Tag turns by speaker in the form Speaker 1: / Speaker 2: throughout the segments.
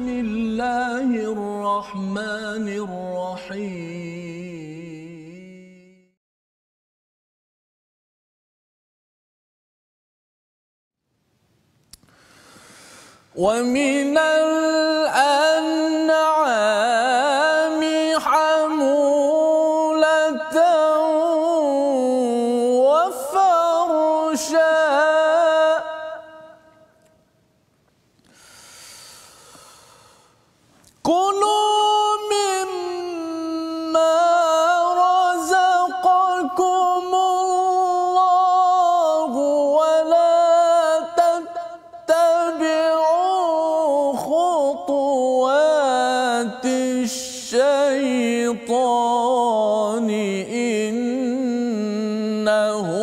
Speaker 1: Bismillahirrahmanirrahim. Wa minal an'ami hamulatan wa farsha kulu mimma razaqakumullahu wa la tattabi'u khutuwatis syaitani innahu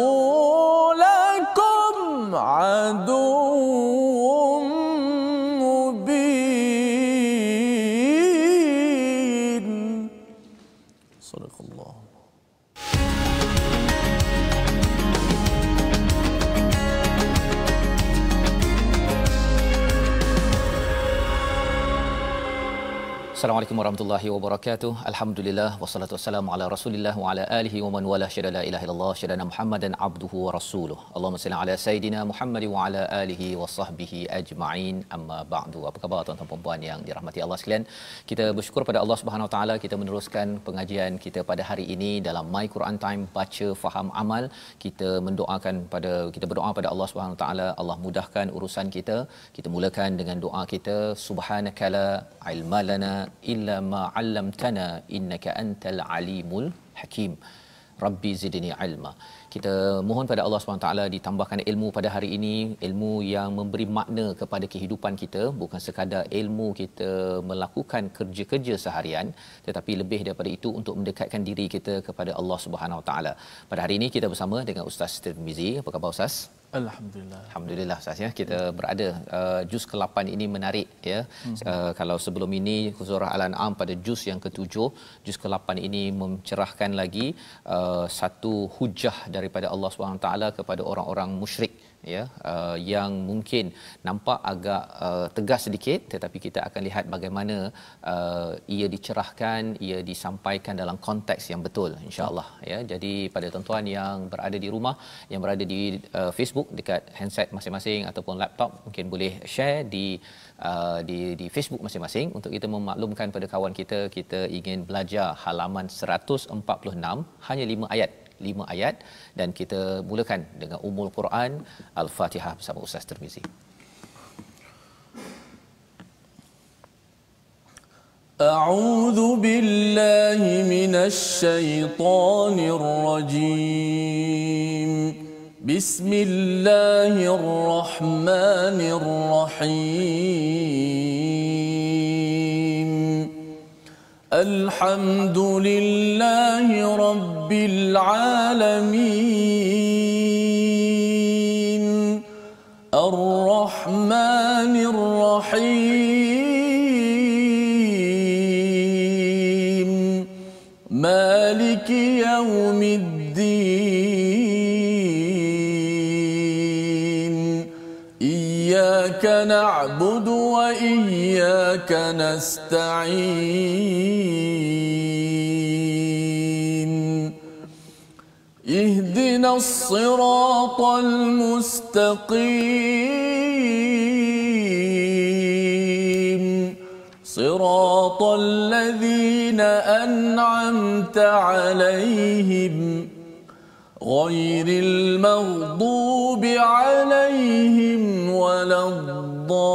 Speaker 1: lakum aduwwun mubin. Sadaqallah.
Speaker 2: Assalamualaikum warahmatullahi wabarakatuh. Alhamdulillah wassalatu wassalamu ala Rasulillah wa ala alihi wa man wala syada la ilaha illallah syadana Muhammadan abduhu wa rasuluh. Allahumma salli ala sayidina Muhammad wa ala alihi wa sahbihi ajma'in. Amma ba'du. Apa khabar tuan-tuan dan puan yang dirahmati Allah sekalian? Kita bersyukur pada Allah Subhanahu wa taala, kita meneruskan pengajian kita pada hari ini dalam My Quran Time, baca faham amal. Kita berdoa pada Allah Subhanahu wa taala, Allah mudahkan urusan kita. Kita mulakan dengan doa kita, subhanakala ilma lana illa ma 'allamtana innaka antal alimul hakim. Rabbi zidni ilma. Kita mohon pada Allah SWT ditambahkan ilmu pada hari ini, ilmu yang memberi makna kepada kehidupan kita, bukan sekadar ilmu kita melakukan kerja-kerja seharian, tetapi lebih daripada itu untuk mendekatkan diri kita kepada Allah SWT. Pada hari ini kita bersama dengan Ustaz Tirmizi. Apa khabar Ustaz?
Speaker 1: Alhamdulillah.
Speaker 2: Alhamdulillah Ustaz ya. Kita berada juz ke-8 ini menarik ya. Kalau sebelum ini surah Al-An'am pada juz yang ke-7, juz ke-8 ini mencerahkan lagi satu hujah daripada Allah SWT kepada orang-orang musyrik ya, yang mungkin nampak agak tegas sedikit, tetapi kita akan lihat bagaimana ia dicerahkan, ia disampaikan dalam konteks yang betul insya-Allah ya. Jadi pada tuan-tuan yang berada di rumah, yang berada di Facebook dekat handset masing-masing ataupun laptop, mungkin boleh share di Facebook masing-masing untuk kita memaklumkan pada kawan kita, kita ingin belajar halaman 146, hanya 5 ayat dan kita mulakan dengan Ummul Quran Al-Fatihah bersama Ustaz Tirmizi.
Speaker 1: A'udzu billahi minasy syaithanir rajim. Bismillahirrahmanirrahim. Alhamdulillahi rabbil alamin. Ar-Rahmanir Rahim. Maliki yaumiddin. Iyyaka na'budu wa iyyaka nasta'in. اهدنا الصراط المستقيم صراط الذين أنعمت عليهم غير المغضوب عليهم ولا الضالين.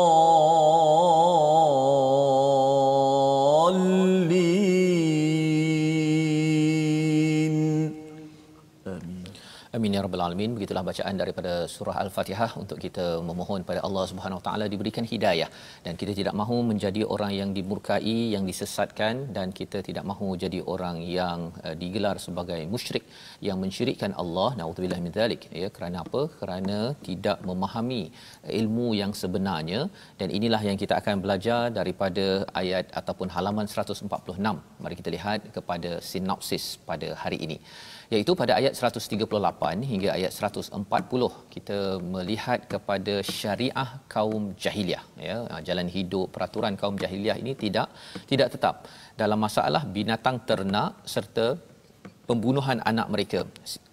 Speaker 2: Amin ya rabbal alamin. Begitulah bacaan daripada surah Al-Fatihah untuk kita memohon pada Allah Subhanahu Wa Taala diberikan hidayah, dan kita tidak mahu menjadi orang yang dimurkai, yang disesatkan, dan kita tidak mahu jadi orang yang digelar sebagai musyrik, yang mensyirikkan Allah. Nauzubillah min zalik ya. Kerana apa? Kerana tidak memahami ilmu yang sebenarnya, dan inilah yang kita akan belajar daripada ayat ataupun halaman 146. Mari kita lihat kepada sinopsis pada hari ini. iaitu pada ayat 138 hingga ayat 140 kita melihat kepada syariah kaum jahiliah, ya, jalan hidup peraturan kaum jahiliah ini tidak tetap dalam masalah binatang ternak serta pembunuhan anak mereka.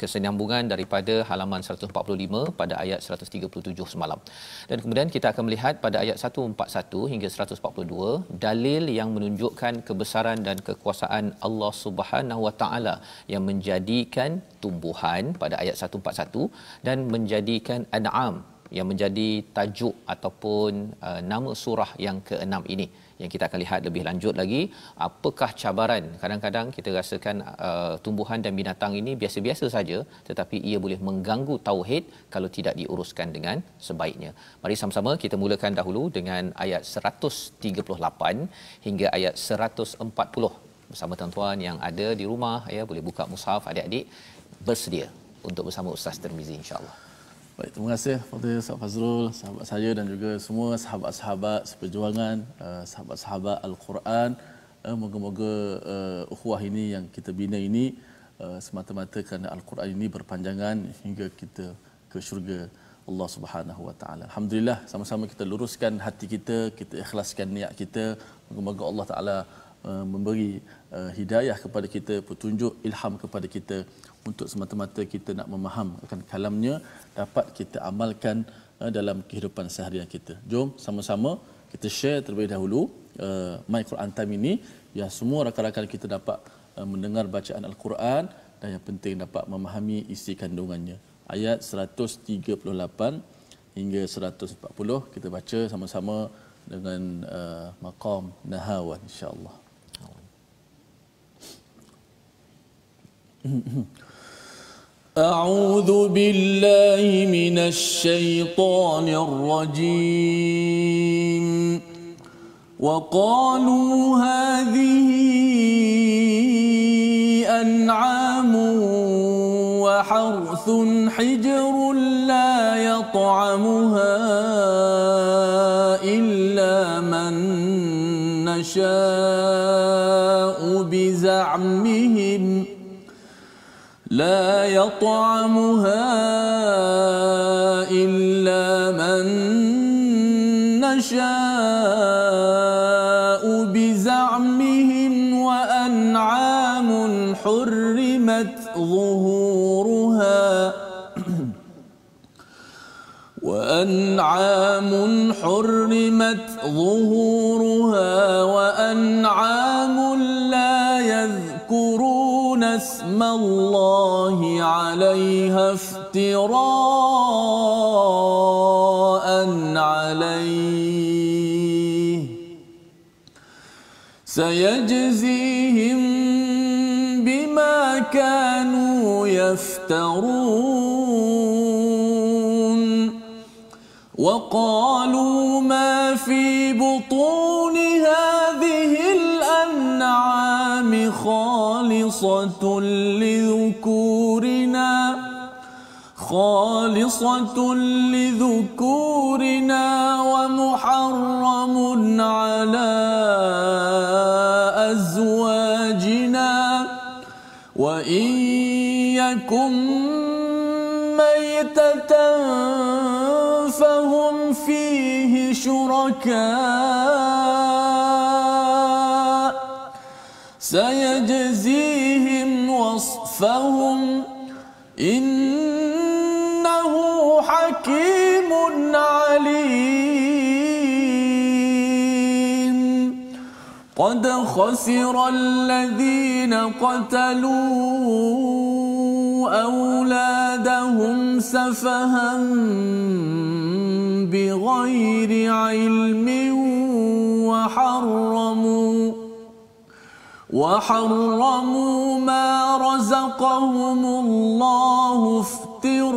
Speaker 2: Kesinambungan daripada halaman 145 pada ayat 137 semalam. Dan kemudian kita akan melihat pada ayat 141 hingga 142 dalil yang menunjukkan kebesaran dan kekuasaan Allah Subhanahu Wa Taala yang menjadikan tumbuhan pada ayat 141 dan menjadikan an'am yang menjadi tajuk ataupun nama surah yang ke-6 ini, yang kita akan lihat lebih lanjut lagi apakah cabaran. Kadang-kadang kita rasakan tumbuhan dan binatang ini biasa-biasa saja, tetapi ia boleh mengganggu tauhid kalau tidak diuruskan dengan sebaiknya. Mari sama-sama kita mulakan dahulu dengan ayat 138 hingga ayat 140 bersama tuan-tuan yang ada di rumah, ya, boleh buka mushaf, adik-adik bersedia untuk bersama Ustaz Tirmizi insya-Allah.
Speaker 1: Baik, terima kasih kepada Ustaz Fazrul, sahabat saya dan juga semua sahabat-sahabat seperjuangan, sahabat-sahabat Al-Quran. Moga-moga ukhuwah ini yang kita bina ini semata-mata kerana Al-Quran ini berpanjangan hingga kita ke syurga Allah Subhanahu Wa Taala. Alhamdulillah, sama-sama kita luruskan hati kita, kita ikhlaskan niat kita. Moga-moga Allah Taala memberi hidayah kepada kita, petunjuk, ilham kepada kita untuk semata-mata kita nak memaham akan kalamnya, dapat kita amalkan dalam kehidupan seharian kita. Jom sama-sama kita share terlebih dahulu My Quran Time ini, biar semua rakan-rakan kita dapat mendengar bacaan Al-Quran dan yang penting dapat memahami isi kandungannya. Ayat 138 hingga 140 kita baca sama-sama dengan maqam nahawan insya-Allah. أعوذ بالله من الشيطان الرجيم وقالوا هذه أنعام وحرث حجر لا يطعمها إلا من نشاء بزعمهم لا يطعمها إلا من نشاء بزعمهم وأنعام حرمت ظهورها وأنعام لا يذكرون اسم الله عليها افتراء عليه سيجزيهم بما كانوا يفترون وقالوا ما في بطون هذه الأنعام خالصة لذكورنا ومحرم على أزواجنا وإن يكن ميتة فهم فيه شركاء سيجزيهم وصفهم إنه حكيم عليم قد خسر الذين قتلوا أولادهم سفها بغير علم وحرموا ما رزقهم الله افتراء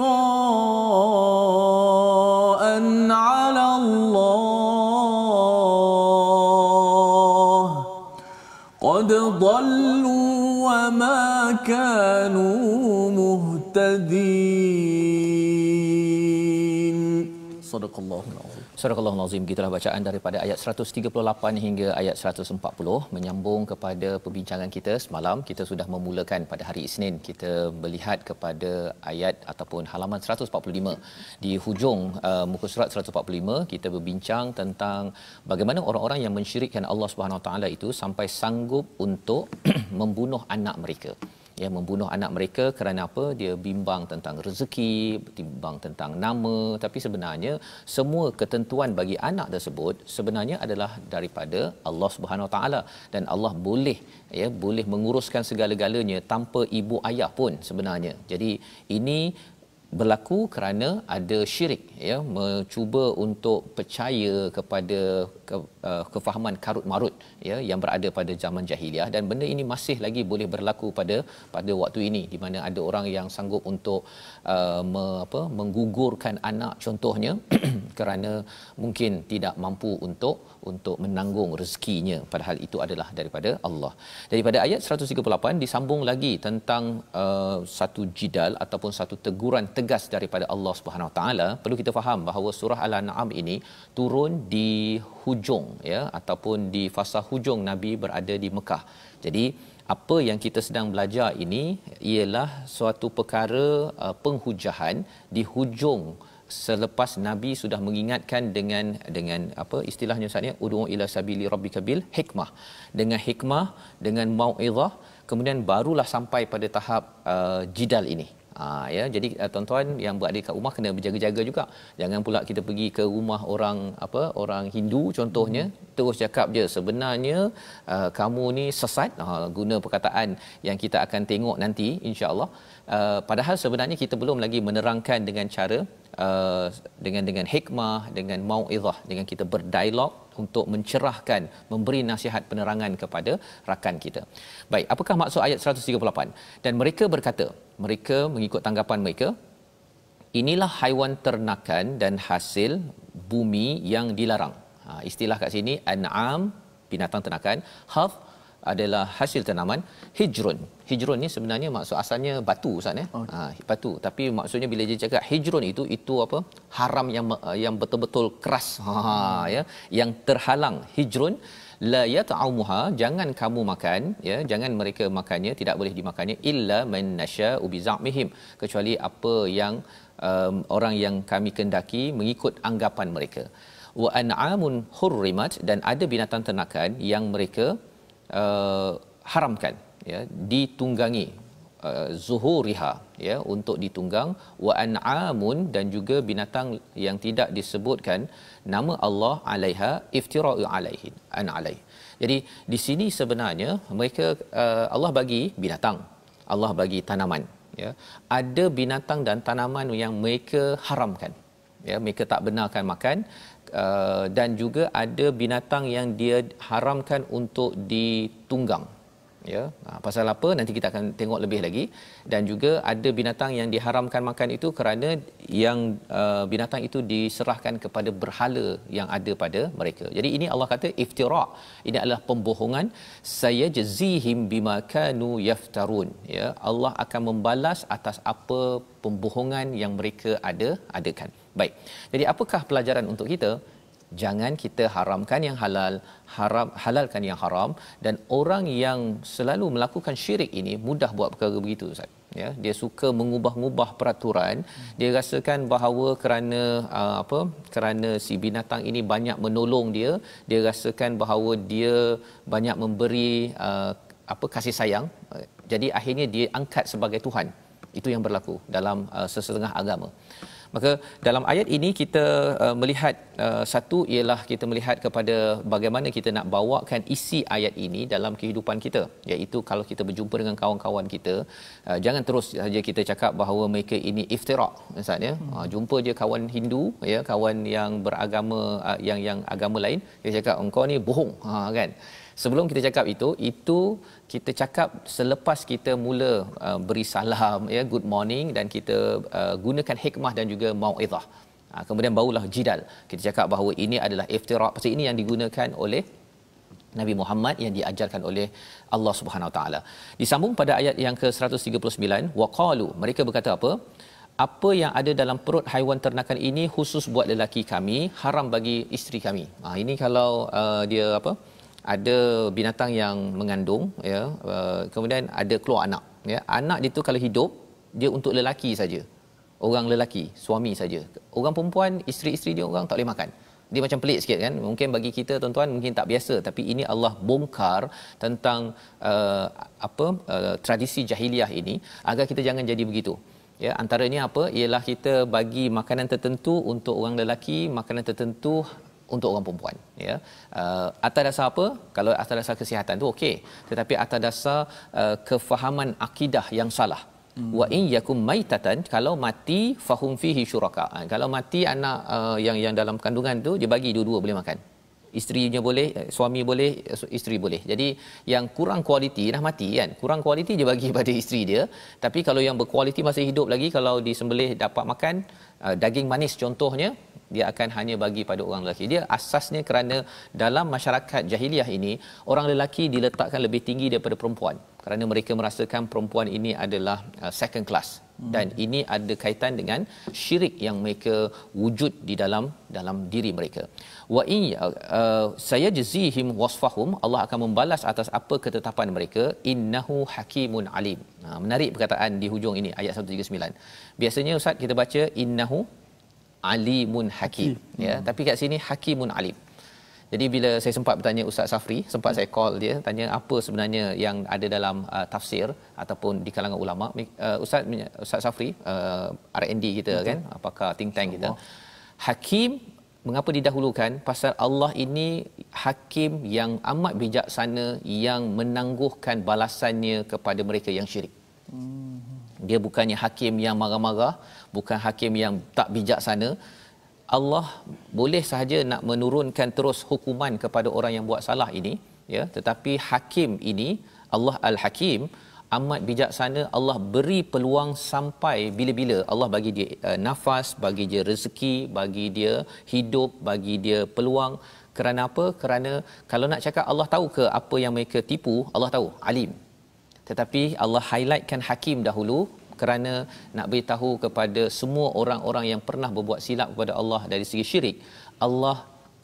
Speaker 1: على الله قد ضلوا وما كانوا مهتدين Sadaqallahul azim.
Speaker 2: Surah Al-Azim, gitulah bacaan daripada ayat 138 hingga ayat 140 menyambung kepada perbincangan kita semalam. Kita sudah memulakan pada hari Isnin, kita melihat kepada ayat ataupun halaman 145. Di hujung muka surat 145 kita berbincang tentang bagaimana orang-orang yang mensyirikkan Allah Subhanahu Wa Taala itu sampai sanggup untuk membunuh anak mereka. Ya, membunuh anak mereka kerana apa? Dia bimbang tentang rezeki, bimbang tentang nama, tapi sebenarnya semua ketentuan bagi anak tersebut sebenarnya adalah daripada Allah Subhanahu Wa Taala, dan Allah boleh menguruskan segala-galanya tanpa ibu ayah pun sebenarnya. Jadi ini berlaku kerana ada syirik, ya, mencuba untuk percaya kepada kefahaman karut marut, ya, yang berada pada zaman jahiliah, dan benda ini masih lagi boleh berlaku pada waktu ini, di mana ada orang yang sanggup untuk menggugurkan anak contohnya kerana mungkin tidak mampu untuk menanggung rezekinya, padahal itu adalah daripada Allah. Daripada ayat 138 disambung lagi tentang satu jidal ataupun satu teguran tegas daripada Allah Subhanahu Wa Taala. Perlu kita faham bahawa surah Al-An'am ini turun di hujung, ya, ataupun di fasa hujung Nabi berada di Mekah. Jadi apa yang kita sedang belajar ini ialah suatu perkara penghujahan di hujung selepas Nabi sudah mengingatkan dengan apa istilahnya Ustaz, ud'u ila sabili rabbika bil hikmah, dengan hikmah, dengan mau'izah, kemudian barulah sampai pada tahap jidal ini. Ya, jadi tuan-tuan yang berada kat rumah kena berjaga-jaga juga. Jangan pula kita pergi ke rumah orang Hindu contohnya, terus cakap je sebenarnya kamu ni sesat, guna perkataan yang kita akan tengok nanti insya-Allah. Padahal sebenarnya kita belum lagi menerangkan dengan cara dengan hikmah, dengan mau'izah, dengan kita berdialog untuk mencerahkan, memberi nasihat penerangan kepada rakan kita. Baik, apakah maksud ayat 138? Dan mereka berkata, mereka mengikut tanggapan mereka, inilah haiwan ternakan dan hasil bumi yang dilarang. Istilah kat sini an'am, binatang ternakan, harth adalah hasil tanaman, hijrun. Hijrun ni sebenarnya maksud asalnya batu Ustaz, batu, tapi maksudnya bila dia cakap hijrun itu apa? Haram yang betul-betul keras, ya, yang terhalang. Hijrun la yat'amuha, jangan kamu makan, ya, jangan mereka makannya, tidak boleh dimakannya, illa man nasya'u bi za'mihim, kecuali apa yang orang yang kami kendaki mengikut anggapan mereka. Wa an'amun hurrimat, dan ada binatang ternakan yang mereka haramkan, ya, ditunggangi, zuhuriha, ya, untuk ditunggang. Wa an'amun, dan juga binatang yang tidak disebutkan nama Allah alaiha, iftira'u alaihi an alaih. Jadi di sini sebenarnya mereka Allah bagi binatang, Allah bagi tanaman, ya. Ada binatang dan tanaman yang mereka haramkan, ya, mereka tak benarkan makan. Dan juga ada binatang yang dia haramkan untuk ditunggang, ya. Pasal apa nanti kita akan tengok lebih lagi. Dan juga ada binatang yang diharamkan makan itu kerana yang binatang itu diserahkan kepada berhala yang ada pada mereka. Jadi ini Allah kata iftira', ini adalah pembohongan. Sayajzihim bima kanu yaftarun, ya, Allah akan membalas atas apa pembohongan yang mereka adakan. Baik. Jadi apakah pelajaran untuk kita? Jangan kita haramkan yang halal, halalkan yang haram. Dan orang yang selalu melakukan syirik ini mudah buat perkara begitu Ustaz, ya. Dia suka mengubah-ubah peraturan. Dia rasakan bahawa kerana si binatang ini banyak menolong dia, dia rasakan bahawa dia banyak memberi kasih sayang. Jadi akhirnya dia angkat sebagai Tuhan. Itu yang berlaku dalam sesetengah agama. Maka dalam ayat ini kita melihat satu ialah kita melihat kepada bagaimana kita nak bawakan isi ayat ini dalam kehidupan kita, iaitu kalau kita berjumpa dengan kawan-kawan kita, jangan terus saja kita cakap bahawa mereka ini iftira', Ustaz, ya. Jumpa je kawan Hindu, ya, kawan yang beragama yang agama lain, dia cakap engkau ni bohong, kan. Sebelum kita cakap itu kita cakap selepas kita mula beri salam, ya, good morning, dan kita gunakan hikmah dan juga mau'izah. Kemudian barulah jidal. Kita cakap bahawa ini adalah iftira', pasal ini yang digunakan oleh Nabi Muhammad, yang diajarkan oleh Allah Subhanahu Wa Taala. Disambung pada ayat yang ke-139, waqalu, mereka berkata apa? apa yang ada dalam perut haiwan ternakan ini khusus buat lelaki kami, haram bagi isteri kami. Ini kalau dia ada binatang yang mengandung, ya, kemudian ada keluar anak, ya. Anak dia tu kalau hidup dia untuk lelaki saja. Orang lelaki, suami saja. Orang perempuan, isteri-isteri dia orang tak boleh makan. Dia macam pelik sikit kan. Mungkin bagi kita tuan-tuan mungkin tak biasa, tapi ini Allah bongkar tentang tradisi jahiliah ini agar kita jangan jadi begitu. Ya, antaranya apa? Ialah kita bagi makanan tertentu untuk orang lelaki, makanan tertentu untuk orang perempuan, ya. Atas dasar apa? Kalau atas dasar kesihatan tu okey, tetapi atas dasar kefahaman akidah yang salah. Wa in yakum maitatan, kalau mati fahum fihi syuraka. Kalau mati anak yang dalam kandungan tu dia bagi dua-dua boleh makan. Isterinya boleh, suami boleh, isteri boleh. Jadi yang kurang kualiti dah mati kan, kurang kualiti dia bagi pada isteri dia. Tapi kalau yang berkualiti masih hidup lagi, kalau disembelih dapat makan, daging manis contohnya, dia akan hanya bagi pada orang lelaki. Dia asasnya kerana dalam masyarakat jahiliah ini orang lelaki diletakkan lebih tinggi daripada perempuan, kerana mereka merasakan perempuan ini adalah second class. Dan ini ada kaitan dengan syirik yang mereka wujud di dalam diri mereka. Wa in sayajzihim wasfahum, Allah akan membalas atas apa ketetapan mereka. Innahu hakimun alim. Menarik perkataan di hujung ini ayat 139. Biasanya ustaz kita baca innahu alimun hakim, ya, tapi kat sini hakimun alim. Jadi bila saya sempat bertanya Ustaz Safri, sempat saya call dia tanya apa sebenarnya yang ada dalam tafsir ataupun di kalangan ulama. Ustaz Safri, R&D kita kan, apakah think tank kita. Hakim mengapa didahulukan? Pasal Allah ini hakim yang amat bijaksana, yang menangguhkan balasannya kepada mereka yang syirik. Dia bukannya hakim yang marah-marah, bukan hakim yang tak bijaksana. Allah boleh sahaja nak menurunkan terus hukuman kepada orang yang buat salah ini, ya, tetapi hakim ini, Allah Al-Hakim, amat bijaksana. Allah beri peluang sampai bila-bila. Allah bagi dia nafas, bagi dia rezeki, bagi dia hidup, bagi dia peluang. Kerana apa? Kerana kalau nak cakap Allah tahu ke apa yang mereka tipu, Allah tahu, alim. Tetapi Allah highlightkan hakim dahulu kerana nak beritahu kepada semua orang-orang yang pernah berbuat silap kepada Allah dari segi syirik. Allah,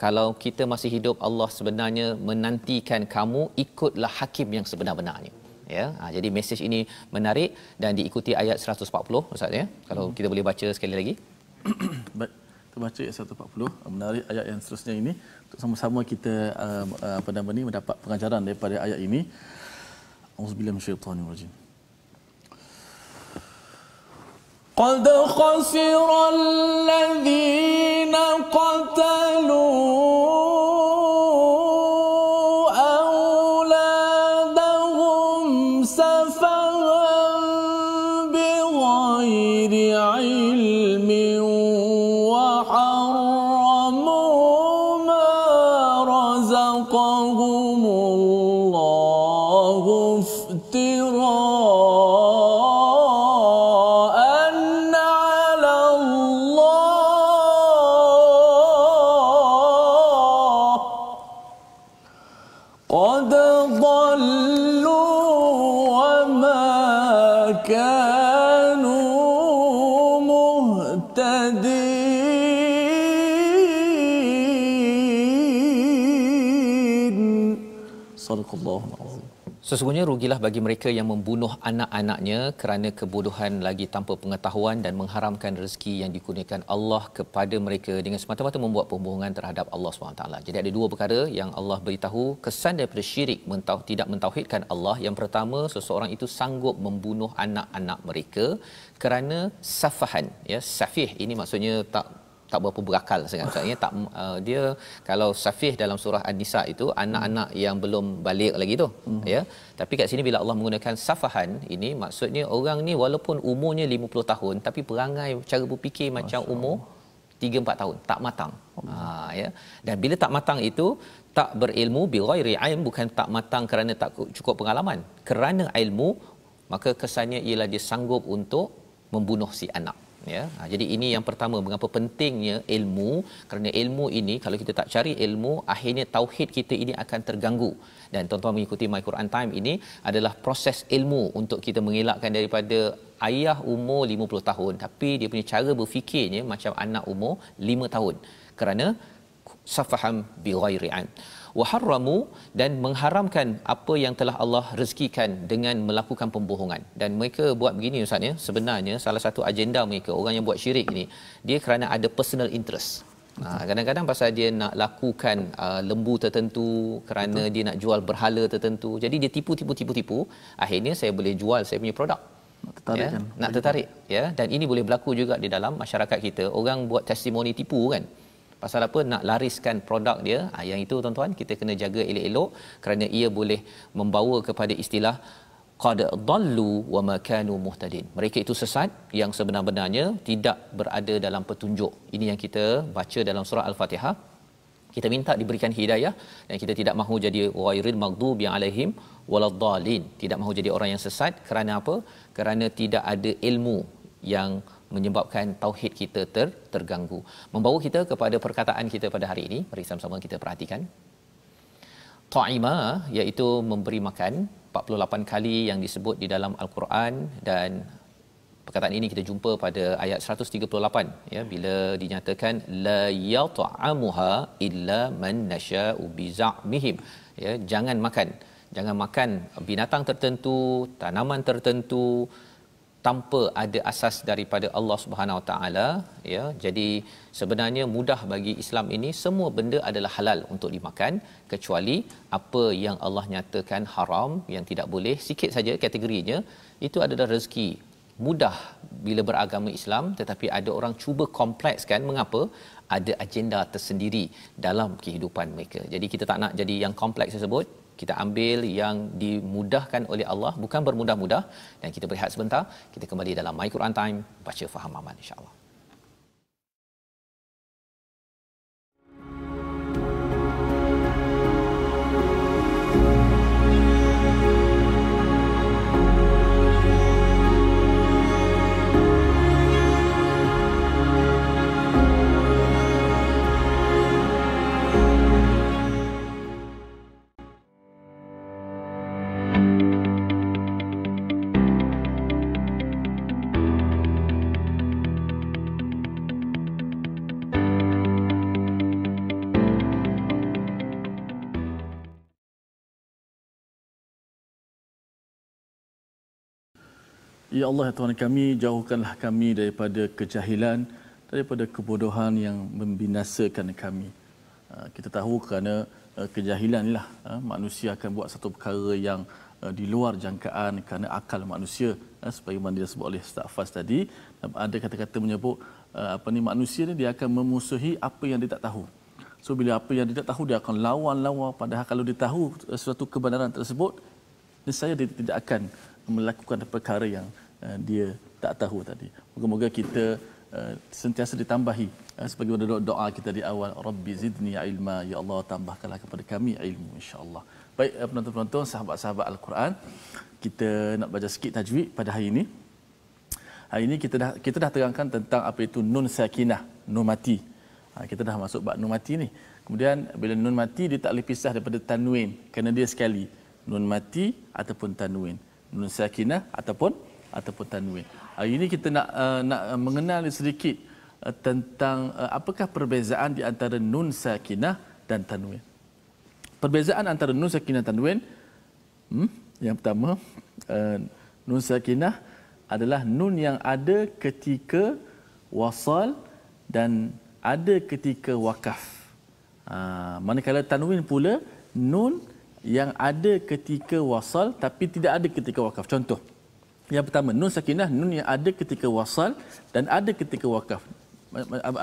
Speaker 2: kalau kita masih hidup, Allah sebenarnya menantikan kamu ikutlah hakim yang sebenar-benarnya. Ya, jadi mesej ini menarik dan diikuti ayat 140 Ustaz, ya. Kalau kita boleh baca sekali lagi.
Speaker 1: Baik, kita baca ayat 140. Menarik ayat yang seterusnya ini untuk sama-sama kita mendapat pengajaran daripada ayat ini. Auzubillahi minasyaitanirrajim. قد خسر الذين قتلوا أولادهم سفها بغير علم وحرموا ما رزقهم الله قد ضلوا وما كانوا مهتدين. صدق الله العظيم.
Speaker 2: Sesungguhnya rugilah bagi mereka yang membunuh anak-anaknya kerana kebodohan lagi tanpa pengetahuan dan mengharamkan rezeki yang dikurniakan Allah kepada mereka dengan semata-mata membuat pembohongan terhadap Allah SWT. Jadi ada dua perkara yang Allah beritahu kesan daripada syirik, tidak mentauhidkan Allah. Yang pertama, seseorang itu sanggup membunuh anak-anak mereka kerana safahan, ya. Safih ini maksudnya tak berapa berakal sangat. Maksudnya tak dia kalau safih dalam surah An-Nisa itu anak-anak yang belum balik lagi tu, ya. Tapi kat sini bila Allah menggunakan safahan ini maksudnya orang ni walaupun umurnya 50 tahun tapi perangai cara berfikir macam umur 3-4 tahun, tak matang. Ya. Dan bila tak matang itu tak berilmu, bi ghairi ilm, bukan tak matang kerana tak cukup pengalaman. Kerana ilmu, maka kesannya ialah dia sanggup untuk membunuh si anak. ya. Jadi ini yang pertama, mengapa pentingnya ilmu, kerana ilmu ini kalau kita tak cari ilmu, akhirnya tauhid kita ini akan terganggu. Dan tuan-tuan mengikuti My Quran Time ini adalah proses ilmu untuk kita mengelakkan daripada ayah umur 50 tahun tapi dia punya cara berfikirnya macam anak umur 5 tahun, kerana safaham bighairi an wa harramu, dan mengharamkan apa yang telah Allah rezekikan dengan melakukan pembohongan. Dan mereka buat begini ustaz ya, sebenarnya salah satu agenda mereka, orang yang buat syirik ni, dia kerana ada personal interest. Kadang-kadang pasal dia nak lakukan lembu tertentu, kerana dia nak jual berhala tertentu, jadi dia tipu, akhirnya saya boleh jual saya punya produk, nak tertarik ya. Dan ini boleh berlaku juga di dalam masyarakat kita. Orang buat testimoni tipu kan, pasal apa? Nak lariskan produk dia. Yang itu tuan-tuan kita kena jaga elok-elok, kerana ia boleh membawa kepada istilah qad dallu wa ma kanu muhtadin. Mereka itu sesat yang sebenar-benarnya tidak berada dalam petunjuk. Ini yang kita baca dalam surah Al-Fatihah. Kita minta diberikan hidayah dan kita tidak mahu jadi ghairil maghdubi alaihim waladdallin. Tidak mahu jadi orang yang sesat. Kerana apa? Kerana tidak ada ilmu yang menyebabkan tauhid kita terganggu. Membawa kita kepada perkataan kita pada hari ini. Mari sama-sama kita perhatikan. Ta'ima, iaitu memberi makan, 48 kali yang disebut di dalam Al-Quran, dan perkataan ini kita jumpa pada ayat 138 ya, bila dinyatakan la yat'amuha illa man nasha'u bi za'mihim, ya, jangan makan binatang tertentu, tanaman tertentu tanpa ada asas daripada Allah Subhanahu Wa Taala, ya. Jadi sebenarnya mudah bagi Islam ini, semua benda adalah halal untuk dimakan kecuali apa yang Allah nyatakan haram, yang tidak boleh. Sikit saja kategorinya, itu adalah rezeki. Mudah bila beragama Islam, tetapi ada orang cuba komplekskan. Mengapa? Ada agenda tersendiri dalam kehidupan mereka. Jadi kita tak nak jadi yang kompleks tersebut. Kita ambil yang dimudahkan oleh Allah, bukan bermudah-mudah. Dan kita berehat sebentar, kita kembali dalam My Quran Time, baca faham amal insya-Allah.
Speaker 1: Ya Allah, ya Tuhan kami, jauhkanlah kami daripada kejahilan, daripada kebodohan yang membinasakan kami. Kita tahu kerana kejahilan inilah manusia akan buat satu perkara yang di luar jangkaan kerana akal manusia, sebagaimana disebut oleh Ustaz Faz tadi. Ada kata-kata menyebut manusia ni dia akan memusuhi apa yang dia tak tahu. So bila apa yang dia tak tahu, dia akan lawan, padahal kalau dia tahu suatu kebenaran tersebut, nescaya dia tidak akan melakukan perkara yang dia tak tahu tadi. Moga-moga kita sentiasa ditambahi sebagaimana doa kita di awal, Rabbi zidni ilma, ya Allah tambahkanlah kepada kami ilmu insya-Allah. Baik penonton-penonton, sahabat-sahabat Al-Quran, kita nak baca sikit tajwid pada hari ini. Hari ini kita dah terangkan tentang apa itu nun sakinah, nun mati. Kita dah masuk bab nun mati ni. Kemudian bila nun mati, dia tak boleh pisah daripada tanwin, kerana dia sekali nun mati ataupun tanwin, nun sakinah ataupun tanwin. Hari ini kita nak mengenal sedikit tentang apakah perbezaan di antara nun sakinah dan tanwin. Perbezaan antara nun sakinah dan tanwin, yang pertama, nun sakinah adalah nun yang ada ketika wasal dan ada ketika wakaf. Manakala tanwin pula nun yang ada ketika wasal tapi tidak ada ketika wakaf. Contoh, yang pertama, nun sakinah, nun yang ada ketika wasal dan ada ketika wakaf.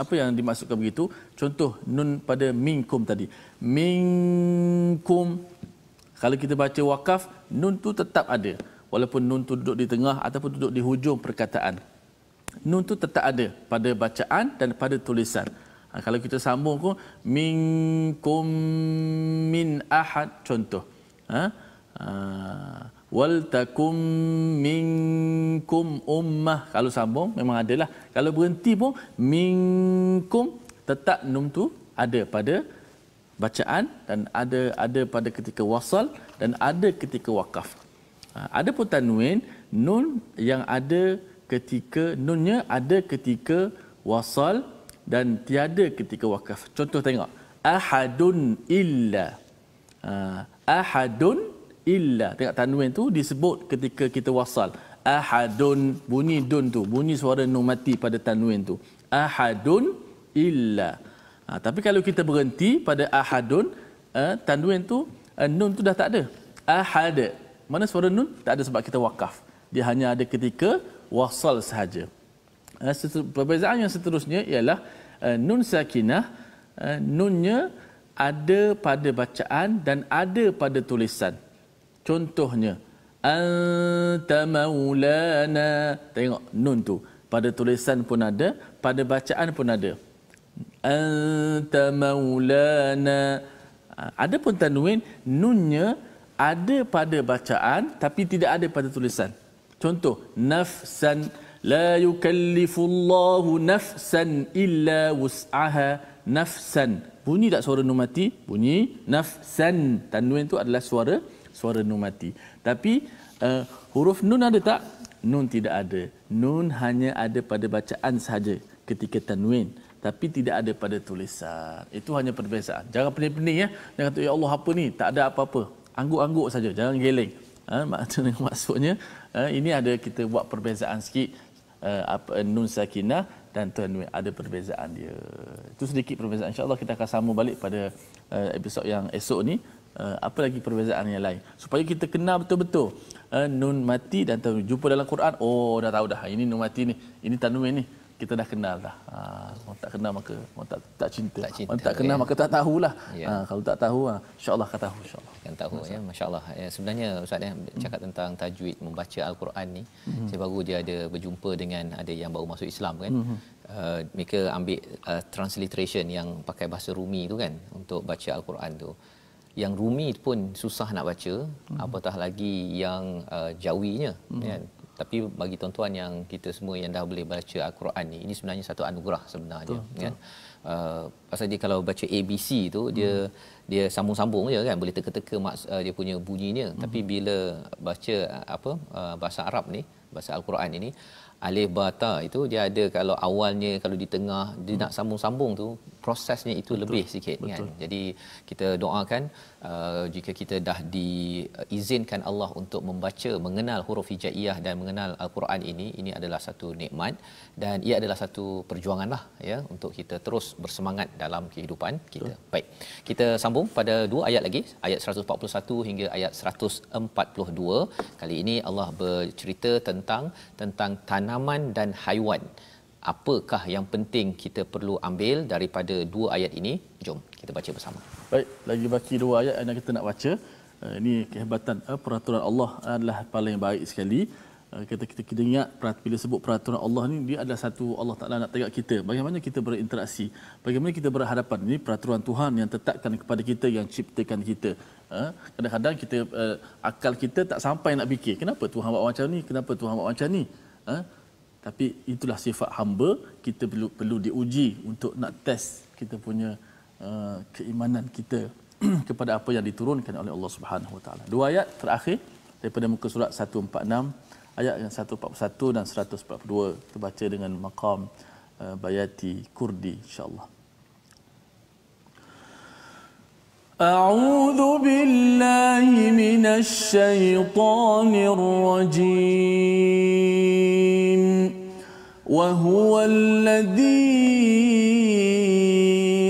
Speaker 1: Apa yang dimaksudkan begitu? Contoh, nun pada minkum tadi. Minkum. Kalau kita baca wakaf, nun tu tetap ada. Walaupun nun tu duduk di tengah ataupun duduk di hujung perkataan. Nun tu tetap ada pada bacaan dan pada tulisan. Kalau kita sambung pun, minkum min ahad, contoh. wal takum minkum ummah. Kalau sambung memang adalah. Kalau berhenti pun minkum, tetap nun tu ada pada bacaan dan ada pada ketika wasal dan ada ketika wakaf. Ada pun tanwin, nun yang ada ketika nunnya ada ketika wasal dan tiada ketika wakaf. Contoh tengok, ahadun illa. Ahadun illa. Tengok tanwin tu disebut ketika kita wasal. Ahadun, bunyi dun tu, bunyi suara nun mati pada tanwin tu. Ahadun illa. Tapi kalau kita berhenti pada ahadun, tanwin tu, nun tu dah tak ada. Ahad. Mana suara nun? Tak ada sebab kita wakaf. Dia hanya ada ketika wasal sahaja. Perbezaan yang seterusnya ialah nun sakinah, nunnya ada pada bacaan dan ada pada tulisan. Contohnya, anta maulana. Tengok nun tu. Pada tulisan pun ada, pada bacaan pun ada. Anta maulana. Ada pun tanwin, nunnya ada pada bacaan tapi tidak ada pada tulisan. Contoh, nafsan. La yukallifullahu nafsan illa wus'aha. Nafsan. Bunyi tak suara nun mati? Bunyi. Nafsan. Tanwin tu adalah suara nun mati. Tapi huruf nun ada tak? Nun tidak ada. Nun hanya ada pada bacaan sahaja ketika tanwin, tapi tidak ada pada tulisan. Itu hanya perbezaan. Jangan pening-pening ya. Jangan kata ya Allah apa ni? Tak ada apa-apa. Angguk-angguk saja. Jangan geleng. Maksudnya ini ada kita buat perbezaan sikit. Nun sakinah dan tanwin ada perbezaan dia. Itu sedikit perbezaan. InsyaAllah kita akan sambung balik pada episod yang esok ni. Apa lagi perbezaan yang lain supaya kita kenal betul-betul nun mati dan tanwin. Jumpa dalam Quran, oh dah tahu dah ini nun mati ni, ini tanwin ni, kita dah kenal dah. Orang tak kenal maka orang tak cinta. Orang tak kenal maka tak tahulah. Kalau tak tahu insya-Allah akan tahu, insya-Allah
Speaker 2: akan tahu ya, masya-Allah. Sebenarnya ustaz cakap tentang tajwid membaca al-Quran ni, saya baru dia ada berjumpa dengan ada yang baru masuk Islam kan. Mereka ambil transliteration yang pakai bahasa Rumi tu kan untuk baca al-Quran tu. Yang Rumi pun susah nak baca, apatah lagi yang Jawinya kan. Tapi bagi tuan-tuan yang kita semua yang dah boleh baca al-Quran ni, ini sebenarnya satu anugerah sebenarnya kan. Pasal dia kalau baca ABC tu dia sambung-sambung je kan, boleh teka-teka dia punya bunyinya. Tapi bila baca bahasa Arab ni, bahasa al-Quran ini, alif ba ta itu dia ada, kalau awalnya, kalau di tengah dia nak sambung-sambung tu prosesnya itu lebih sikit kan. Jadi kita doakan jika kita dah diizinkan Allah untuk membaca, mengenal huruf hijaiyah dan mengenal al-Quran ini adalah satu nikmat dan ia adalah satu perjuangan lah ya untuk kita terus bersemangat dalam kehidupan kita. Baik. Kita sambung pada dua ayat lagi, ayat 141 hingga ayat 142. Kali ini Allah bercerita tentang tanaman dan haiwan. Apakah yang penting kita perlu ambil daripada dua ayat ini? Jom kita baca bersama.
Speaker 1: Baik, lagi baki dua ayat yang kita nak baca. Ini kehebatan peraturan Allah adalah paling baik sekali. Kita ingat bila sebut peraturan Allah ni, dia adalah satu, Allah Taala nak tegak kita bagaimana kita berinteraksi, bagaimana kita berhadapan. Ini peraturan Tuhan yang tetapkan kepada kita, yang ciptakan kita. Kadang-kadang kita akal kita tak sampai nak fikir, kenapa Tuhan buat macam ni, kenapa Tuhan buat macam ni. Tapi itulah sifat hamba, kita perlu diuji untuk nak test kita punya keimanan kita kepada apa yang diturunkan oleh Allah Subhanahu Wa Taala. Dua ayat terakhir daripada muka surat 146, ayat yang 141 dan 142, kita baca dengan maqam bayati kurdi insya-Allah. A'udzu billahi minasy syaithanir rajim. Wa huwal ladzi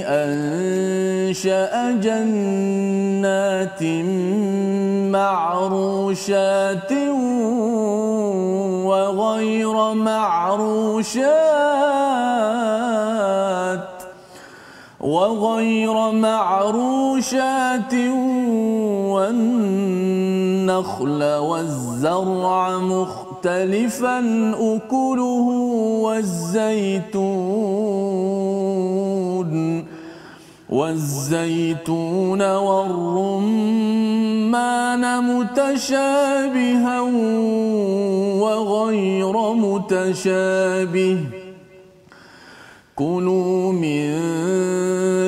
Speaker 1: ansha'a jannatin ma'rushatin wa ghayra معروشات والنخل والزرع مختلفا أكله والزيتون والرمان متشابها وغير متشابه كلوا من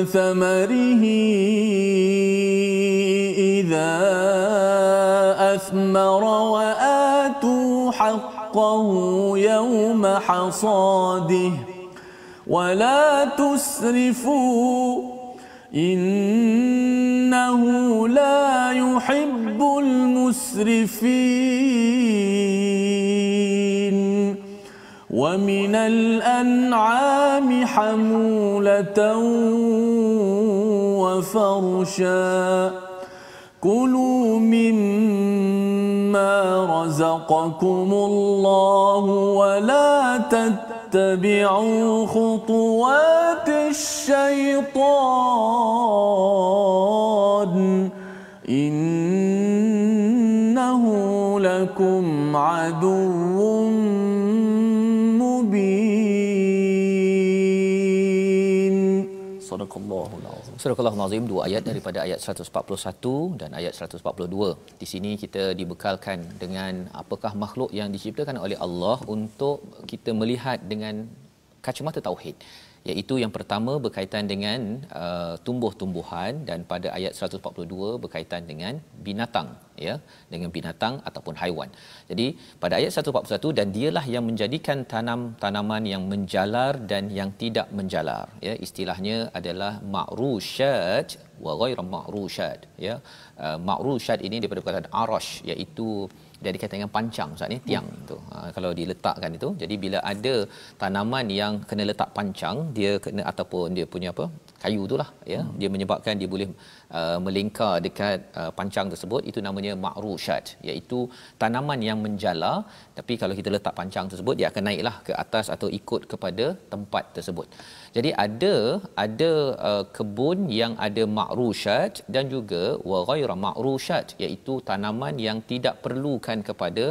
Speaker 1: ثمره إذا أثمر وآتوا حقه يوم حصاده ولا تسرفوا إنه لا يحب المسرفين ومن الأنعام حمولة وفرشا كلوا مما رزقكم الله ولا تتبعوا خطوات الشيطان إنه لكم عدو مبين صدق الله العظيم.
Speaker 2: Surah Al-Nazim, dua ayat daripada ayat 141 dan ayat 142. Di sini kita dibekalkan dengan apakah makhluk yang diciptakan oleh Allah untuk kita melihat dengan kacamata tauhid. Iaitu yang pertama berkaitan dengan tumbuh-tumbuhan, dan pada ayat 142 berkaitan dengan binatang, ya, dengan binatang ataupun haiwan. Jadi pada ayat 141, dan dialah yang menjadikan tanaman yang menjalar dan yang tidak menjalar, ya, istilahnya adalah ma'rusyat wa ghairu ma'rusyat, ya. Ma'rusyat ini daripada perkataan arash, iaitu dia dikatakan dengan pancang, Ustaz ni, tiang tu. Kalau diletakkan itu, jadi bila ada tanaman yang kena letak pancang, dia kena ataupun dia punya apa? Kayu itulah, ya. Dia menyebabkan dia boleh melingkar dekat pancang tersebut, itu namanya ma'rusyat, iaitu tanaman yang menjalar, tapi kalau kita letak pancang tersebut dia akan naiklah ke atas atau ikut kepada tempat tersebut. Jadi ada kebun yang ada ma'rusyat dan juga wa ghairu ma'rusyat, iaitu tanaman yang tidak perlukan kepada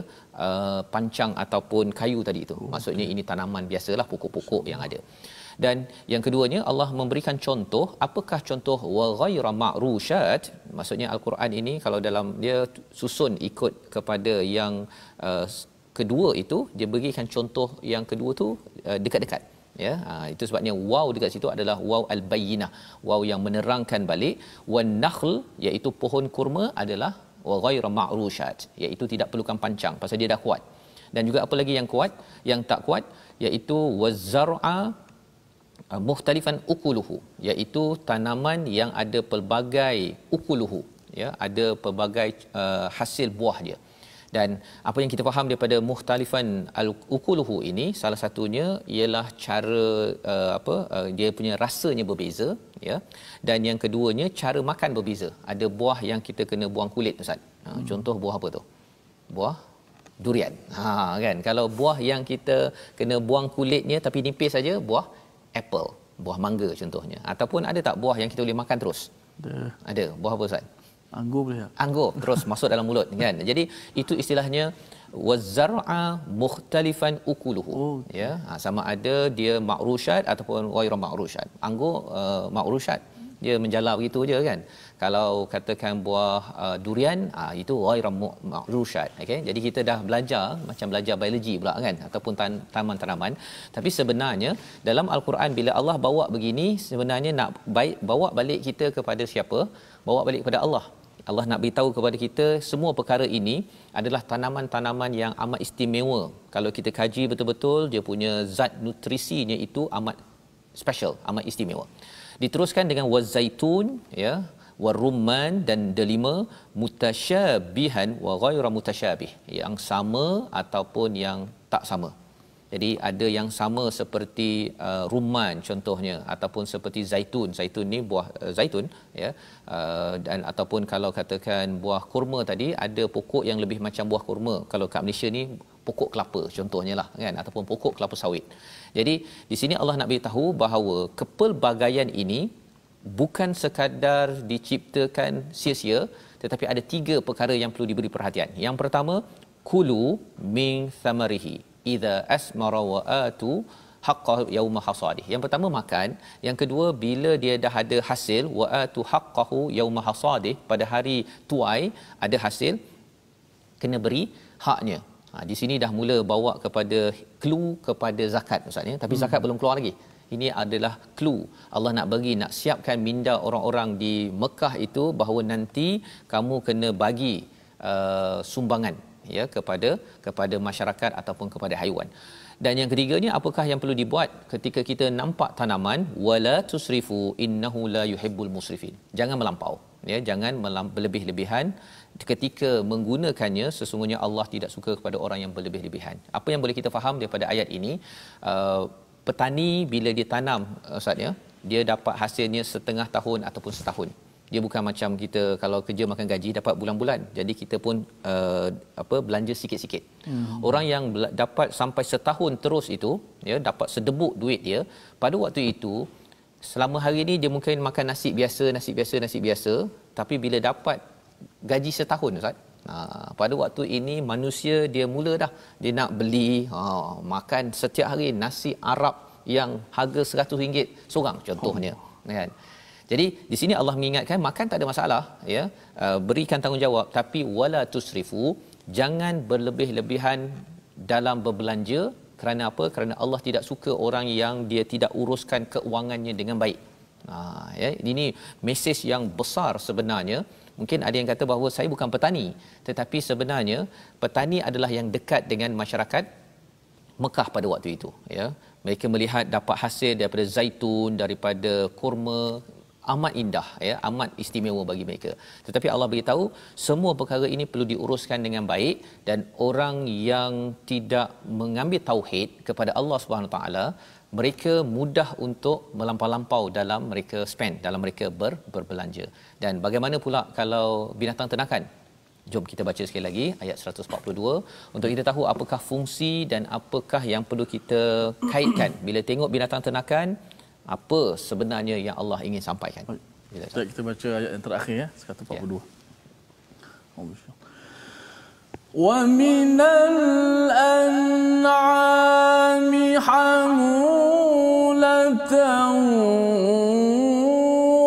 Speaker 2: pancang ataupun kayu tadi itu. Maksudnya ini tanaman biasalah, pokok-pokok yang ada. Dan yang keduanya Allah memberikan contoh. Apakah contoh wa ghairu ma'rusyat? Maksudnya Al-Quran ini kalau dalam dia susun ikut kepada yang kedua itu, dia berikan contoh yang kedua tu dekat-dekat, ya. Itu sebabnya waw dekat situ adalah waw al-bayyinah, waw yang menerangkan balik. Wan nakhl, iaitu pohon kurma, adalah wa ghairu ma'rusyat, iaitu tidak perlukan pancang pasal dia dah kuat. Dan juga apa lagi yang kuat, yang tak kuat, iaitu waz-zar'a mukhtalifan ukuluhu, iaitu tanaman yang ada pelbagai ukuluhu, ya, ada pelbagai hasil buah dia. Dan apa yang kita faham daripada mukhtalifan al-ukuluhu ini, salah satunya ialah cara dia punya rasanya berbeza, ya. Dan yang keduanya cara makan berbeza. Ada buah yang kita kena buang kulit, Ustaz. Contoh buah apa tu? Buah durian. Kan, kalau buah yang kita kena buang kulitnya tapi nipis saja, buah apple, buah mangga contohnya. Ataupun ada tak buah yang kita boleh makan terus? Ada. Buah apa, Ustaz?
Speaker 1: Anggur boleh tak?
Speaker 2: Anggur terus masuk dalam mulut, kan. Jadi itu istilahnya waz-zar'a mukhtalifan ukuluhu, ya. Sama ada dia ma'rusyat ataupun ghairu ma'rusyat. Anggur ma'rusyat, dia menjalar begitu je, kan. Kalau katakan buah durian, itu ghairu ma'rusyat, okey. Jadi kita dah belajar macam belajar biologi pula, kan, ataupun tanaman-tanaman. Tapi sebenarnya dalam Al-Quran bila Allah bawa begini, sebenarnya nak bawa balik kita kepada siapa? Bawa balik kepada Allah. Allah nak beritahu kepada kita semua perkara ini adalah tanaman-tanaman yang amat istimewa. Kalau kita kaji betul-betul, dia punya zat nutrisinya itu amat special, amat istimewa. Diteruskan dengan wazaitun, ya, warumman dan delima, mutasyabihan wa ghairu mutasyabih, yang sama ataupun yang tak sama. Jadi ada yang sama seperti rumman contohnya, ataupun seperti zaitun. Zaitun ni buah zaitun, ya. Dan ataupun kalau katakan buah kurma tadi, ada pokok yang lebih macam buah kurma. Kalau kat Malaysia ni pokok kelapa contohnya lah, kan, ataupun pokok kelapa sawit. Jadi di sini Allah nak beritahu bahawa kepelbagaian ini bukan sekadar diciptakan sia-sia, tetapi ada 3 perkara yang perlu diberi perhatian. Yang pertama, kulu min thamarihi idza asmara wa atu haqqahu yauma hasadih. Yang pertama makan, yang kedua bila dia dah ada hasil, wa atu haqqahu yauma hasadih, pada hari tuai ada hasil kena beri haknya. Di sini dah mula bawa kepada clue kepada zakat Ustaz ya, tapi zakat belum keluar lagi. Ini adalah clue Allah nak bagi, nak siapkan minda orang-orang di Mekah itu bahawa nanti kamu kena bagi sumbangan ya kepada masyarakat ataupun kepada haiwan. Dan yang ketiganya, apakah yang perlu dibuat ketika kita nampak tanaman, wala tusrifu innahu la yuhibbul musrifin. Jangan melampau ya, jangan berlebih-lebihan ketika menggunakannya. Sesungguhnya Allah tidak suka kepada orang yang berlebih-lebihan. Apa yang boleh kita faham daripada ayat ini, petani bila dia tanam Ustaz ya, dia dapat hasilnya setengah tahun ataupun setahun. Dia bukan macam kita kalau kerja makan gaji dapat bulan-bulan. Jadi kita pun belanja sikit-sikit. Orang yang dapat sampai setahun terus itu ya, dapat sedebuk duit dia, pada waktu itu selama hari ini dia mungkin makan nasi biasa, tapi bila dapat gaji setahun Ustaz, pada waktu ini manusia dia mula dah dia nak beli makan setiap hari nasi Arab yang harga RM100 seorang contohnya kan. Jadi di sini Allah mengingatkan makan tak ada masalah ya, berikan tanggungjawab, tapi wala tusrifu, jangan berlebih-lebihan dalam berbelanja. Kerana apa? Kerana Allah tidak suka orang yang dia tidak uruskan keuangannya dengan baik. Ya, ini mesej yang besar sebenarnya. Mungkin ada yang kata bahawa saya bukan petani, tetapi sebenarnya petani adalah yang dekat dengan masyarakat Mekah pada waktu itu ya. Mereka melihat dapat hasil daripada zaitun, daripada kurma, amat indah ya, amat istimewa bagi mereka. Tetapi Allah beritahu semua perkara ini perlu diuruskan dengan baik, dan orang yang tidak mengambil tauhid kepada Allah Subhanahu taala, mereka mudah untuk melampau-lampau dalam mereka spend, dalam mereka berbelanja. Dan bagaimana pula kalau binatang ternakan? Jom kita baca sekali lagi ayat 142 untuk kita tahu apakah fungsi dan apakah yang perlu kita kaitkan bila tengok binatang ternakan, apa sebenarnya yang Allah ingin sampaikan.
Speaker 1: Baik, kita baca ayat yang terakhir ya, 142. Wa minal an'ami hamulatan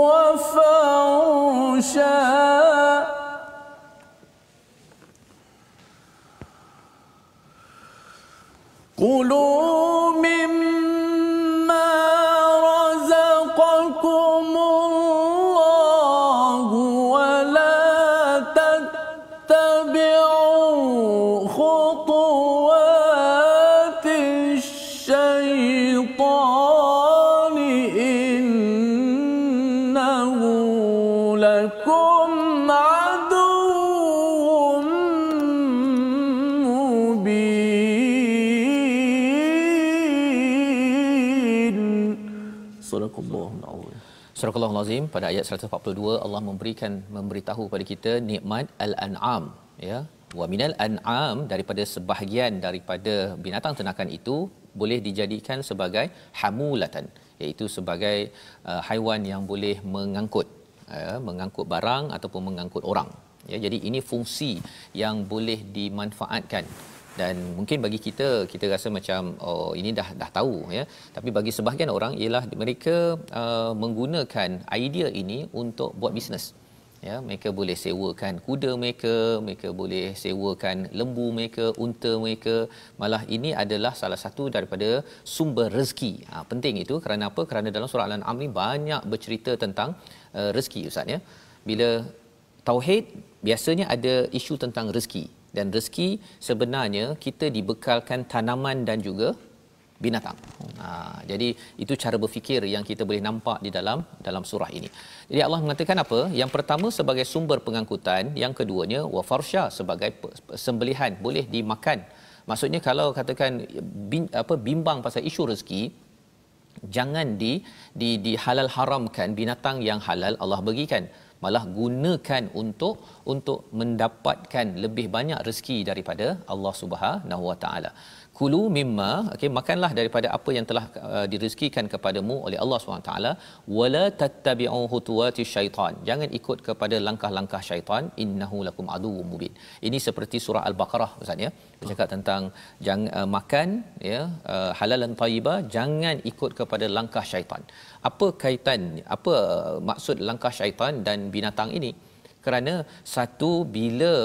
Speaker 1: wa farsha qulu
Speaker 2: Surah Al-Azim pada ayat 142 Allah memberitahu kepada kita nikmat al-an'am ya. Wa minal an'am, daripada sebahagian daripada binatang ternakan itu boleh dijadikan sebagai hamulatan, iaitu sebagai haiwan yang boleh mengangkut barang ataupun mengangkut orang ya. Jadi ini fungsi yang boleh dimanfaatkan. Dan mungkin bagi kita rasa macam ini dah tahu ya, tapi bagi sebahagian orang ialah mereka menggunakan idea ini untuk buat bisnes ya. Mereka boleh sewakan kuda mereka boleh sewakan lembu mereka, unta mereka. Malah ini adalah salah satu daripada sumber rezeki. Penting itu kerana apa? Kerana dalam surah Al-An'am ni banyak bercerita tentang rezeki Ustaz ya. Bila tauhid biasanya ada isu tentang rezeki, dan rezeki sebenarnya kita dibekalkan tanaman dan juga binatang. Jadi itu cara berfikir yang kita boleh nampak di dalam surah ini. Jadi Allah mengatakan apa? Yang pertama sebagai sumber pengangkutan, yang keduanya wa farsha sebagai sembelihan, boleh dimakan. Maksudnya kalau katakan bimbang pasal isu rezeki, jangan dihalal haramkan binatang yang halal Allah bagikan. Malah gunakan untuk mendapatkan lebih banyak rezeki daripada Allah Subhanahu Wa Taala. kulu mimma, okey, makanlah daripada apa yang telah direzekikan kepadamu oleh Allah SWT, wala tattabi'u khutuwati syaitan, jangan ikut kepada langkah-langkah syaitan, innahu lakum aduwwum mubin. Ini seperti surah al-Baqarah Ustaz ya, bercakap tentang jangan makan ya halalan thayyibah, jangan ikut kepada langkah syaitan. Apa kaitan, apa maksud langkah syaitan dan binatang ini? Kerana satu, bila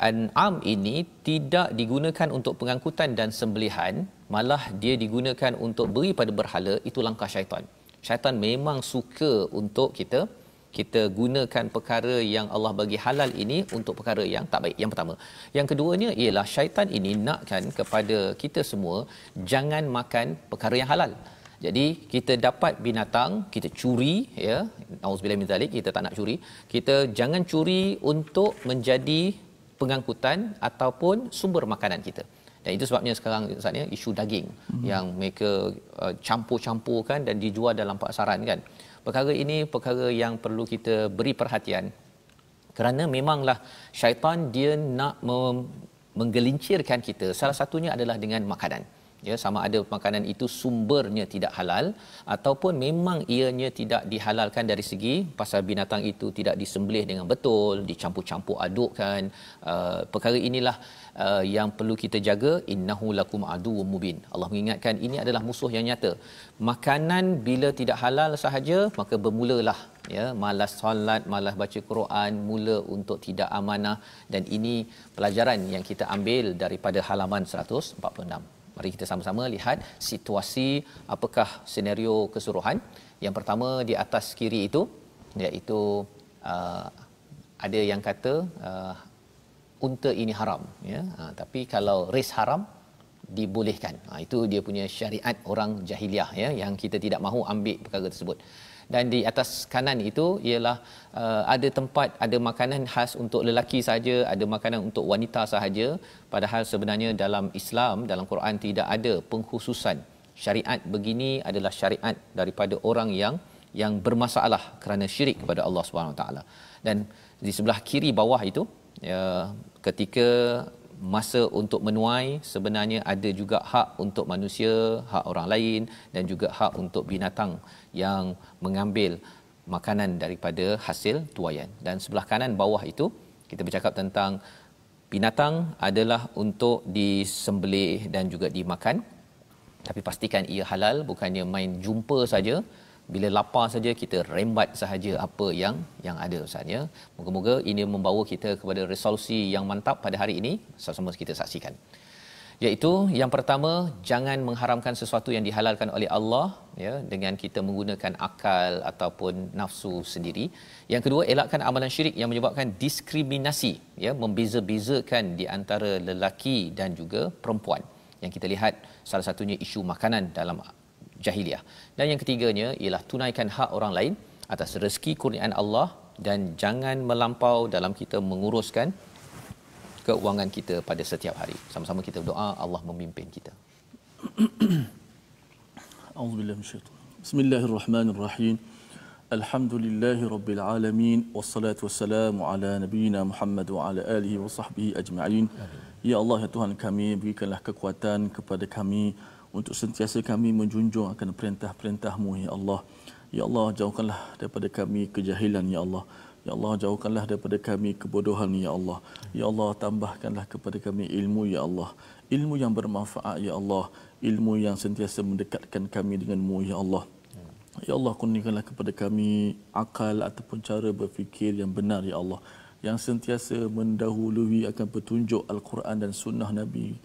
Speaker 2: an'am ini tidak digunakan untuk pengangkutan dan sembelihan, malah dia digunakan untuk beri pada berhala, itu langkah syaitan. Syaitan memang suka untuk kita gunakan perkara yang Allah bagi halal ini untuk perkara yang tak baik. Yang pertama. Yang keduanya ialah syaitan ini nakkan kepada kita semua jangan makan perkara yang halal. Jadi kita dapat binatang, kita curi ya, auzubillahi min zalik, kita tak nak curi. Kita jangan curi untuk menjadi pengangkutan ataupun sumber makanan kita. Dan itu sebabnya sekarang Ustaz ya, isu daging yang mereka campur-campurkan dan dijual dalam pasaran kan. Perkara ini perkara yang perlu kita beri perhatian, kerana memanglah syaitan dia nak menggelincirkan kita. Salah satunya adalah dengan makanan. Ya, sama ada makanan itu sumbernya tidak halal ataupun memang ianya tidak dihalalkan dari segi pasal binatang itu tidak disembelih dengan betul, dicampur-campur adukkan. Perkara inilah yang perlu kita jaga. Innahu lakum aduwwum mubin. Allah mengingatkan ini adalah musuh yang nyata. Makanan bila tidak halal sahaja, maka bermulalah ya malas solat, malas baca Quran, mula untuk tidak amanah. Dan ini pelajaran yang kita ambil daripada halaman 146. Mari kita sama-sama lihat situasi apakah senario keseluruhan. Yang pertama di atas kiri itu, iaitu ada yang kata unta ini haram ya, tapi kalau res haram dibolehkan. Itu dia punya syariat orang jahiliah ya, yang kita tidak mahu ambil perkara tersebut. Dan di atas kanan itu ialah ada tempat, ada makanan khas untuk lelaki sahaja, ada makanan untuk wanita sahaja. Padahal sebenarnya dalam Islam, dalam Quran tidak ada pengkhususan. Syariat begini adalah syariat daripada orang yang bermasalah kerana syirik kepada Allah SWT. Dan di sebelah kiri bawah itu ya, ketika masa untuk menuai, sebenarnya ada juga hak untuk manusia, hak orang lain, dan juga hak untuk binatang yang mengambil makanan daripada hasil tuaian. Dan sebelah kanan bawah itu kita bercakap tentang binatang adalah untuk disembelih dan juga dimakan, tapi pastikan ia halal, bukannya main jumpa saja. Bila lapar saja kita rembat sahaja apa yang ada Ustaz ya. Moga-moga ini membawa kita kepada resolusi yang mantap pada hari ini. Sama-sama kita saksikan. Iaitu yang pertama, jangan mengharamkan sesuatu yang dihalalkan oleh Allah ya, dengan kita menggunakan akal ataupun nafsu sendiri. Yang kedua, elakkan amalan syirik yang menyebabkan diskriminasi ya, membeza-bezakan di antara lelaki dan juga perempuan. Yang kita lihat salah satunya isu makanan dalam jahiliah. Dan yang ketiganya ialah tunaikan hak orang lain atas rezeki kurniaan Allah dan jangan melampau dalam kita menguruskan keuangan kita pada setiap hari. Sama-sama kita berdoa Allah memimpin kita.
Speaker 1: Auzubillahi minasyaitanir rajim. Bismillahirrahmanirrahim. Alhamdulillahirabbil alamin wassalatu wassalamu ala nabiyyina Muhammad wa ala alihi wa sahbihi ajma'in. Ya Allah ya Tuhan kami, berikanlah kekuatan kepada kami untuk sentiasa kami menjunjung akan perintah-perintah-Mu ya Allah. Ya Allah, jauhkanlah daripada kami kejahilan ya Allah. Ya Allah, jauhkanlah daripada kami kebodohan ya Allah. Ya Allah, tambahkanlah kepada kami ilmu ya Allah. Ilmu yang bermanfaat ya Allah. Ilmu yang sentiasa mendekatkan kami dengan-Mu ya Allah. Ya Allah, kurniakanlah kepada kami akal ataupun cara berfikir yang benar ya Allah, yang sentiasa mendahului akan petunjuk Al-Quran dan sunnah Nabi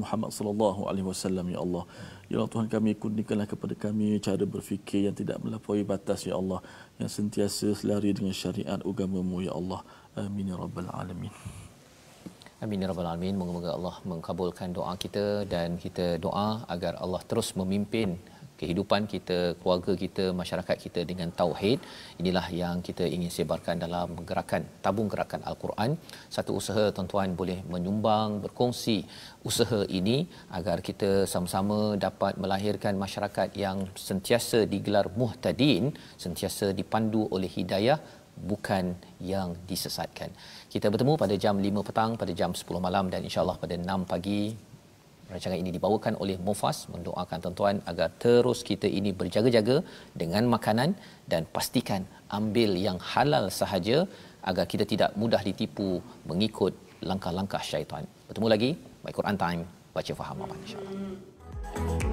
Speaker 1: Muhammad sallallahu alaihi wasallam ya Allah. Ya Allah Tuhan kami, kurniakanlah kepada kami cara berfikir yang tidak melampaui batas ya Allah, yang sentiasa selari dengan syariat agama-Mu ya Allah. Amin ya rabbal alamin.
Speaker 2: Amin ya rabbal alamin. Moga-moga Allah mengabulkan doa kita dan kita doa agar Allah terus memimpin kehidupan kita, keluarga kita, masyarakat kita dengan tauhid. Inilah yang kita ingin sebarkan dalam gerakan tabung gerakan Al-Quran. Satu usaha tuan-tuan boleh menyumbang, berkongsi usaha ini agar kita sama-sama dapat melahirkan masyarakat yang sentiasa digelar muhtadin, sentiasa dipandu oleh hidayah, bukan yang disesatkan. Kita bertemu pada jam 5 petang, pada jam 10 malam dan insya-Allah pada 6 pagi Rancangan ini dibawakan oleh Mufas, mendoakan tuan-tuan agar terus kita ini berjaga-jaga dengan makanan dan pastikan ambil yang halal sahaja agar kita tidak mudah ditipu mengikut langkah-langkah syaitan. Bertemu lagi My Quran Time, baca faham aman insya-Allah.